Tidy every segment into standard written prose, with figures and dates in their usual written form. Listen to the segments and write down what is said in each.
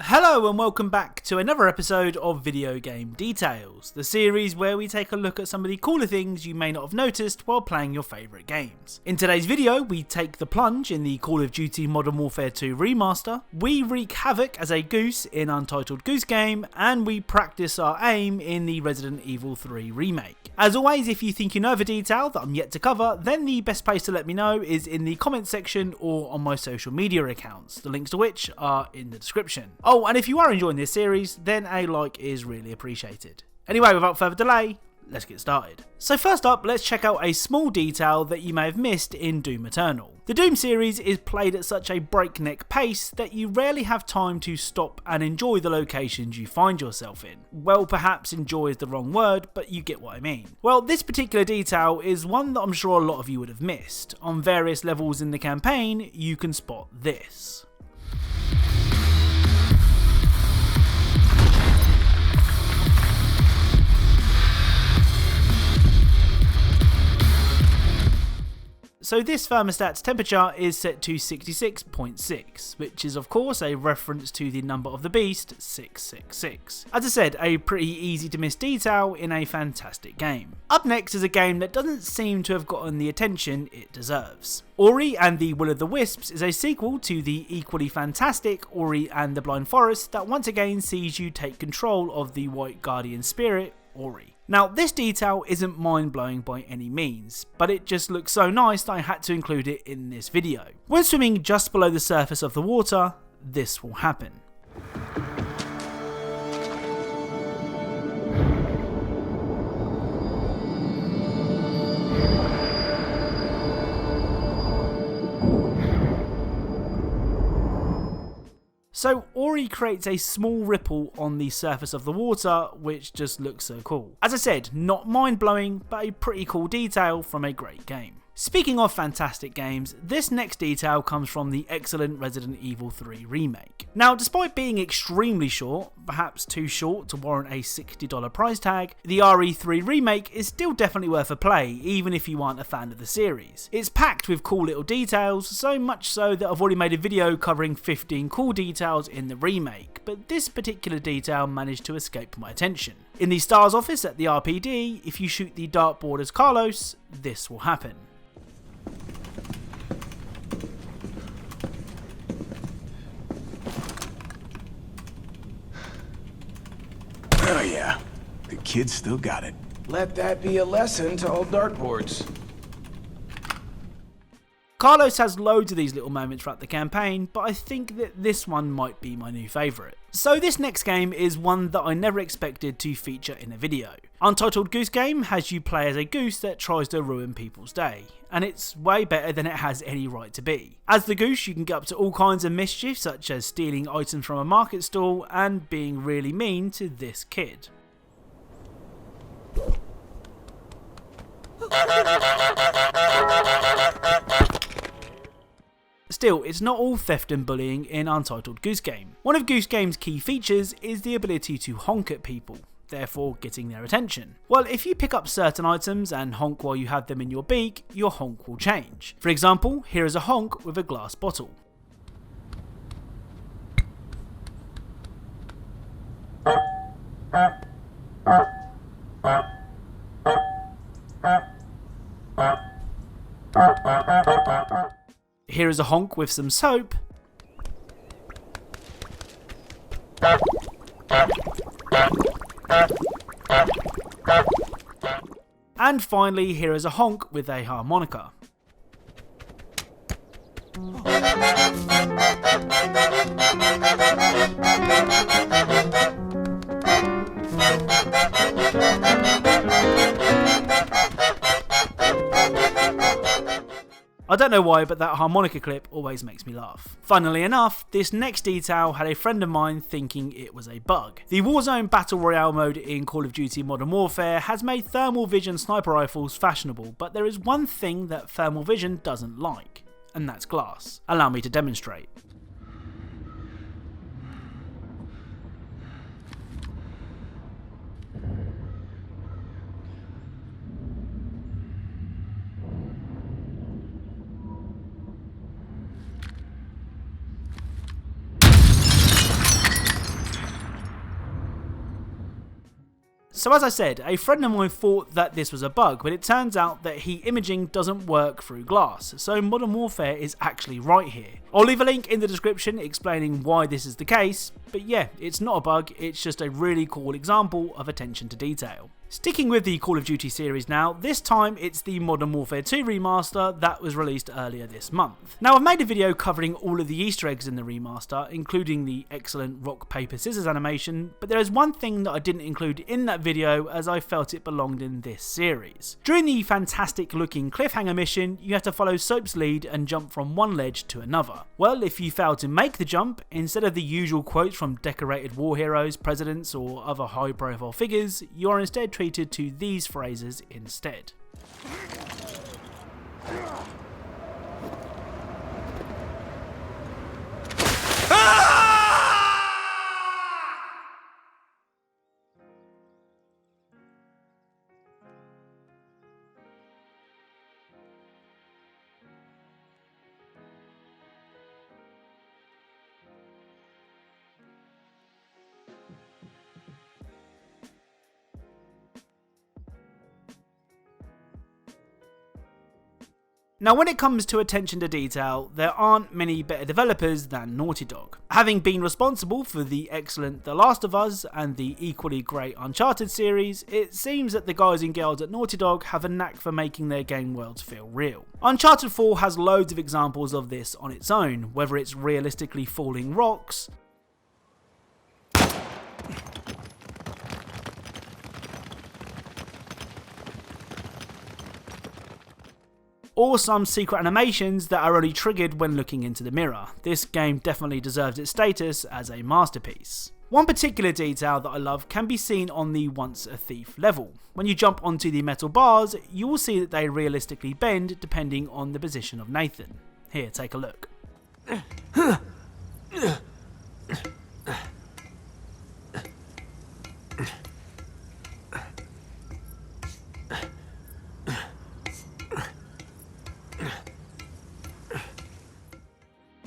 Hello and welcome back to another episode of Video Game Details, the series where we take a look at some of the cooler things you may not have noticed while playing your favourite games. In today's video, we take the plunge in the Call of Duty Modern Warfare 2 Remaster, we wreak havoc as a goose in Untitled Goose Game, and we practice our aim in the Resident Evil 3 Remake. As always, if you think you know of a detail that I'm yet to cover, then the best place to let me know is in the comments section or on my social media accounts, the links to which are in the description. Oh, and if you are enjoying this series, then a like is really appreciated. Anyway, without further delay, let's get started. So first up, let's check out a small detail that you may have missed in Doom Eternal. The Doom series is played at such a breakneck pace that you rarely have time to stop and enjoy the locations you find yourself in. Well, perhaps enjoy is the wrong word, but you get what I mean. Well, this particular detail is one that I'm sure a lot of you would have missed. On various levels in the campaign, you can spot this. So this thermostat's temperature is set to 66.6, which is of course a reference to the number of the beast, 666. As I said, a pretty easy to miss detail in a fantastic game. Up next is a game that doesn't seem to have gotten the attention it deserves. Ori and the Will of the Wisps is a sequel to the equally fantastic Ori and the Blind Forest that once again sees you take control of the White Guardian spirit, Ori. Now, this detail isn't mind-blowing by any means, but it just looks so nice that I had to include it in this video. When swimming just below the surface of the water, this will happen. So Ori creates a small ripple on the surface of the water, which just looks so cool. As I said, not mind-blowing, but a pretty cool detail from a great game. Speaking of fantastic games, this next detail comes from the excellent Resident Evil 3 Remake. Now, despite being extremely short, perhaps too short to warrant a $60 price tag, the RE3 Remake is still definitely worth a play, even if you aren't a fan of the series. It's packed with cool little details, so much so that I've already made a video covering 15 cool details in the remake, but this particular detail managed to escape my attention. In the STARS office at the RPD, if you shoot the dartboard as Carlos, this will happen. Oh yeah, the kid still got it. Let that be a lesson to all dartboards. Carlos has loads of these little moments throughout the campaign, but I think that this one might be my new favourite. So this next game is one that I never expected to feature in a video. Untitled Goose Game has you play as a goose that tries to ruin people's day, and it's way better than it has any right to be. As the goose, you can get up to all kinds of mischief, such as stealing items from a market stall and being really mean to this kid. Still, it's not all theft and bullying in Untitled Goose Game. One of Goose Game's key features is the ability to honk at people, therefore getting their attention. Well, if you pick up certain items and honk while you have them in your beak, your honk will change. For example, here is a honk with a glass bottle. Here is a honk with some soap. And finally, here is a honk with a harmonica. I don't know why, but that harmonica clip always makes me laugh. Funnily enough, this next detail had a friend of mine thinking it was a bug. The Warzone Battle Royale mode in Call of Duty Modern Warfare has made thermal vision sniper rifles fashionable, but there is one thing that thermal vision doesn't like, and that's glass. Allow me to demonstrate. So as I said, a friend of mine thought that this was a bug, but it turns out that heat imaging doesn't work through glass, so Modern Warfare is actually right here. I'll leave a link in the description explaining why this is the case, but yeah, it's not a bug, it's just a really cool example of attention to detail. Sticking with the Call of Duty series now, this time it's the Modern Warfare 2 remaster that was released earlier this month. Now I've made a video covering all of the Easter eggs in the remaster, including the excellent rock paper scissors animation, but there is one thing that I didn't include in that video as I felt it belonged in this series. During the fantastic looking cliffhanger mission, you have to follow Soap's lead and jump from one ledge to another. Well, if you fail to make the jump, instead of the usual quotes from decorated war heroes, presidents or other high profile figures, you are instead treated to these phrases instead. Now when it comes to attention to detail, there aren't many better developers than Naughty Dog. Having been responsible for the excellent The Last of Us and the equally great Uncharted series, it seems that the guys and girls at Naughty Dog have a knack for making their game worlds feel real. Uncharted 4 has loads of examples of this on its own, whether it's realistically falling rocks, or some secret animations that are only triggered when looking into the mirror. This game definitely deserves its status as a masterpiece. One particular detail that I love can be seen on the Once a Thief level. When you jump onto the metal bars, you will see that they realistically bend depending on the position of Nathan. Here, take a look.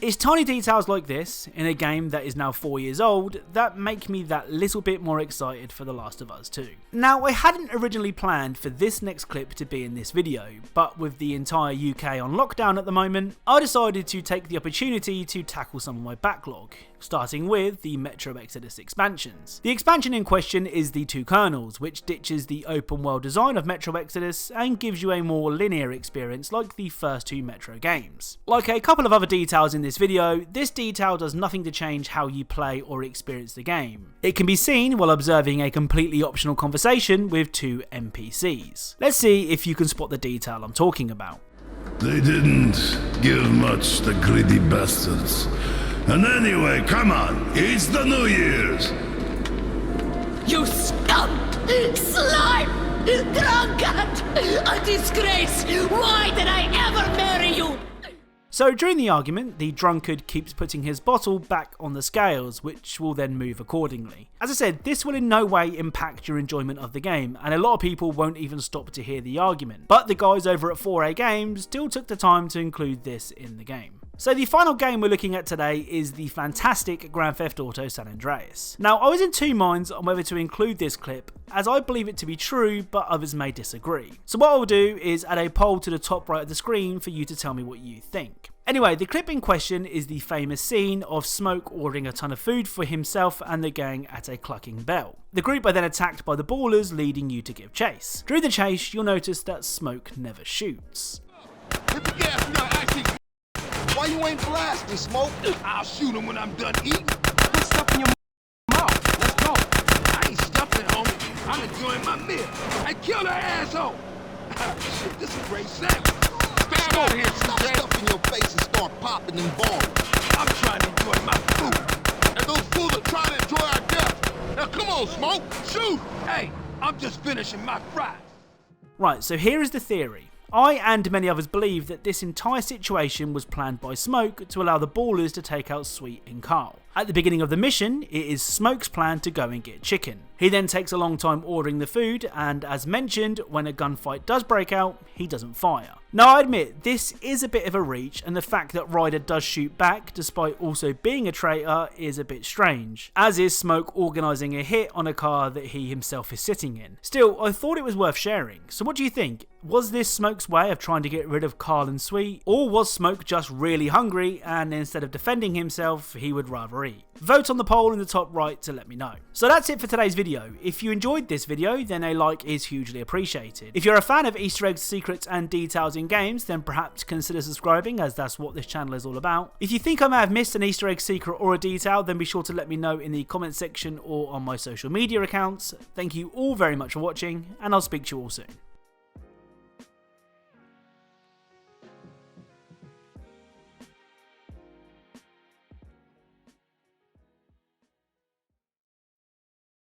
It's tiny details like this, in a game that is now 4 years old, that make me that little bit more excited for The Last of Us 2. Now, I hadn't originally planned for this next clip to be in this video, but with the entire UK on lockdown at the moment, I decided to take the opportunity to tackle some of my backlog, starting with the Metro Exodus expansions. The expansion in question is the Two Kernels, which ditches the open world design of Metro Exodus and gives you a more linear experience like the first two Metro games. Like a couple of other details in this video, this detail does nothing to change how you play or experience the game. It can be seen while observing a completely optional conversation with two NPCs. Let's see if you can spot the detail I'm talking about. They didn't give much, the greedy bastards. And anyway, come on, it's the New Year's. You scum! Slime! Drunkard! A disgrace! Why did I ever marry you? So during the argument, the drunkard keeps putting his bottle back on the scales, which will then move accordingly. As I said, this will in no way impact your enjoyment of the game, and a lot of people won't even stop to hear the argument. But the guys over at 4A Games still took the time to include this in the game. So the final game we're looking at today is the fantastic Grand Theft Auto San Andreas. Now, I was in two minds on whether to include this clip, as I believe it to be true, but others may disagree. So what I'll do is add a poll to the top right of the screen for you to tell me what you think. Anyway, the clip in question is the famous scene of Smoke ordering a ton of food for himself and the gang at a clucking bell. The group are then attacked by the ballers, leading you to give chase. During the chase, you'll notice that Smoke never shoots. Hit the gas, we got icy. Why you ain't blasting, Smoke? I'll shoot him when I'm done eating. Put stuff in your mouth. Let's go. I ain't stuffing, homie. I'm enjoying my meal. Hey, kill that asshole. Shit, this is a great sandwich. Stop here, stop stuffing your face and start popping and balling. I'm trying to enjoy my food. And those fools are trying to enjoy our death. Now come on, Smoke. Shoot. Hey, I'm just finishing my fries. Right, so here is the theory. I and many others believe that this entire situation was planned by Smoke to allow the ballers to take out Sweet and Carl. At the beginning of the mission, it is Smoke's plan to go and get chicken. He then takes a long time ordering the food, and as mentioned, when a gunfight does break out, he doesn't fire. Now I admit, this is a bit of a reach, and the fact that Ryder does shoot back despite also being a traitor is a bit strange, as is Smoke organising a hit on a car that he himself is sitting in. Still, I thought it was worth sharing, so what do you think? Was this Smoke's way of trying to get rid of Carl and Sweet, or was Smoke just really hungry and instead of defending himself, he would rather eat? Vote on the poll in the top right to let me know. So that's it for today's video. If you enjoyed this video, then a like is hugely appreciated. If you're a fan of Easter eggs, secrets and details in games, then perhaps consider subscribing, as that's what this channel is all about. If you think I may have missed an Easter egg, secret or a detail, then be sure to let me know in the comment section or on my social media accounts. Thank you all very much for watching, and I'll speak to you all soon.